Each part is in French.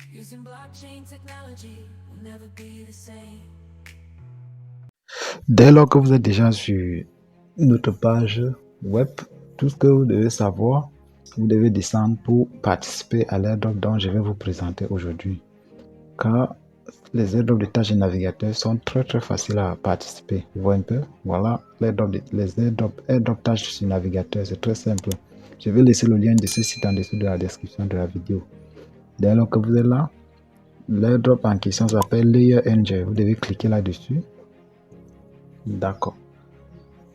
Using blockchain technology will never be the same. Dès lors que vous êtes déjà sur notre page web, tout ce que vous devez savoir, vous devez descendre pour participer à l'airdrop dont je vais vous présenter aujourd'hui. Car les airdrops de tâches de navigateur sont très faciles à participer. Vous voyez un peu? Voilà, les airdrop tâches sur navigateur, c'est très simple. Je vais laisser le lien de ce site en dessous de la description de la vidéo. Dès lors que vous êtes là, l'airdrop en question s'appelle Layer Angel. Vous devez cliquer là-dessus. D'accord.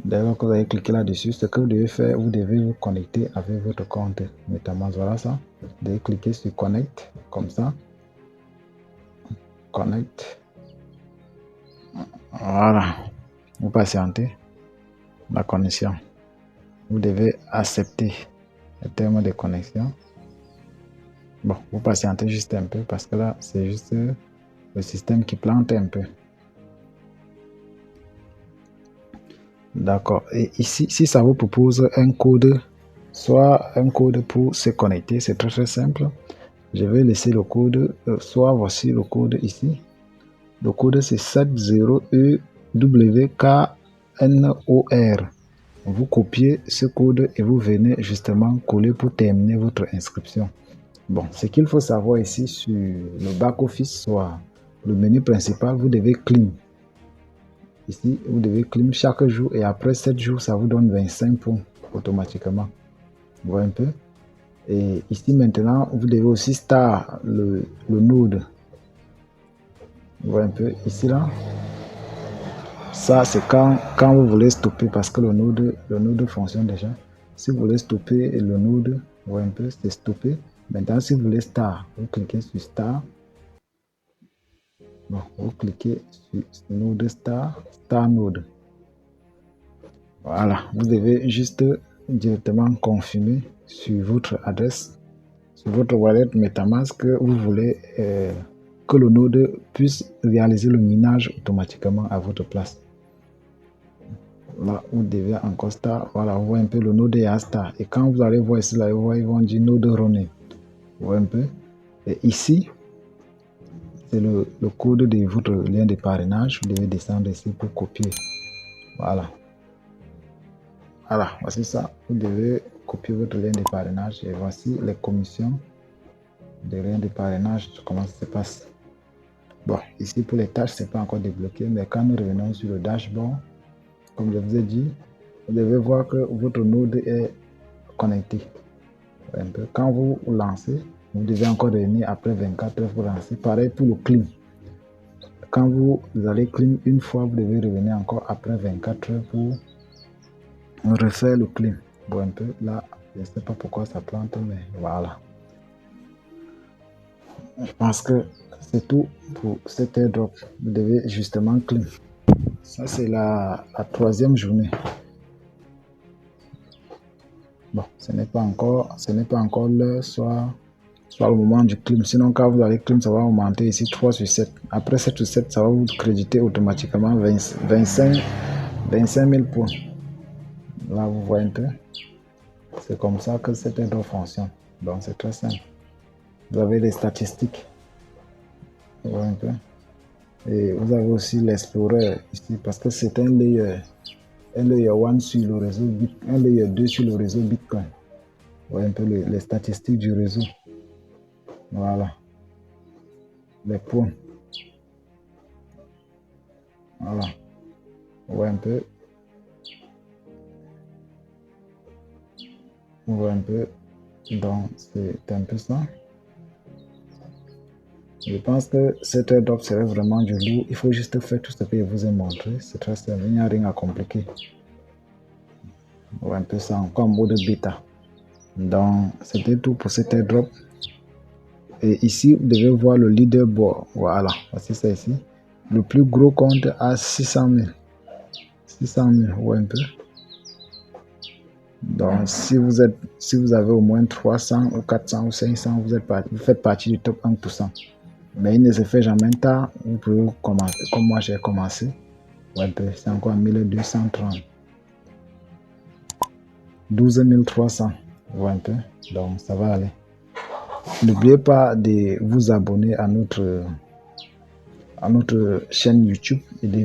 Dès lors que vous avez cliqué là-dessus, ce que vous devez faire, vous devez vous connecter avec votre compte MetaMask. Voilà ça. Vous devez cliquer sur Connect, comme ça. Connect. Voilà. Vous patientez la connexion. Vous devez accepter le terme de connexion. Bon, vous patientez juste un peu parce que là, c'est juste le système qui plante un peu. D'accord. Et ici, si ça vous propose un code, soit un code pour se connecter, c'est très simple. Je vais laisser le code, soit voici le code ici. Le code c'est 70EWKNOR. Vous copiez ce code et vous venez justement coller pour terminer votre inscription. Bon, ce qu'il faut savoir ici sur le back-office, soit le menu principal, vous devez clean. Ici, vous devez clean chaque jour et après 7 jours, ça vous donne 25 points automatiquement. Vous voyez un peu? Et ici maintenant, vous devez aussi star le node. Vous voyez un peu ici là. Ça c'est quand vous voulez stopper parce que le node fonctionne déjà. Si vous voulez stopper le node, vous voyez un peu, c'est stopper. Maintenant si vous voulez star, vous cliquez sur star. Bon, vous cliquez sur node star node. Voilà, vous devez juste directement confirmer sur votre adresse, sur votre wallet MetaMask que vous voulez que le node puisse réaliser le minage automatiquement à votre place. Là, vous devez encore star. Voilà, vous voyez un peu le node est à star. Et quand vous allez voir ici, là, ils vont dire node running. Vous voyez un peu. Et ici, c'est le code de votre lien de parrainage. Vous devez descendre ici pour copier. Voilà. Voilà, voici ça. Vous devez copier votre lien de parrainage. Et voici les commissions de lien de parrainage. Comment ça se passe. Bon, ici pour les tâches, c'est pas encore débloqué. Mais quand nous revenons sur le dashboard, comme je vous ai dit, vous devez voir que votre node est connecté. Un peu. Quand vous lancez, vous devez encore revenir après 24 heures pour lancer. Pareil pour le clean. Quand vous allez clean une fois, vous devez revenir encore après 24 heures pour refaire le clean. Bon, un peu là, je ne sais pas pourquoi ça plante, mais voilà. Je pense que c'est tout pour cet airdrop. Vous devez justement clean. Ça, c'est la 3e journée. Bon, ce n'est pas encore l'heure, soit le moment du clean. Sinon, quand vous allez clean, ça va augmenter ici 3 sur 7. Après 7 sur 7, ça va vous créditer automatiquement 25 000 points. Là, vous voyez un peu. C'est comme ça que cet airdrop fonctionne. Donc, c'est très simple. Vous avez les statistiques. Vous voyez un peu. Et vous avez aussi l'explorer ici parce que c'est un layer 1 sur le réseau Bitcoin, un layer 2 sur le réseau Bitcoin. Vous voyez un peu les statistiques du réseau. Voilà. Les points. Voilà. Vous voyez un peu. Vous voyez un peu. Donc, c'est un peu ça. Je pense que cet airdrop serait vraiment du lourd. Il faut juste faire tout ce que je vous ai montré. C'est très simple. Il n'y a rien à compliquer. Vous voyez un peu ça encore en mode bêta. Donc, c'était tout pour cet airdrop. Et ici, vous devez voir le leaderboard. Voilà. Voici ça ici. Le plus gros compte à 600 000. 600 000, vous voyez un peu. Donc, si vous avez au moins 300 ou 400 ou 500, vous faites partie du top 1%. Mais il ne se fait jamais tard. Vous pouvez commencer comme moi j'ai commencé. Ouais, c'est encore 1230. 12 300. Ouais, un peu. Donc, ça va aller. N'oubliez pas de vous abonner à notre chaîne YouTube et de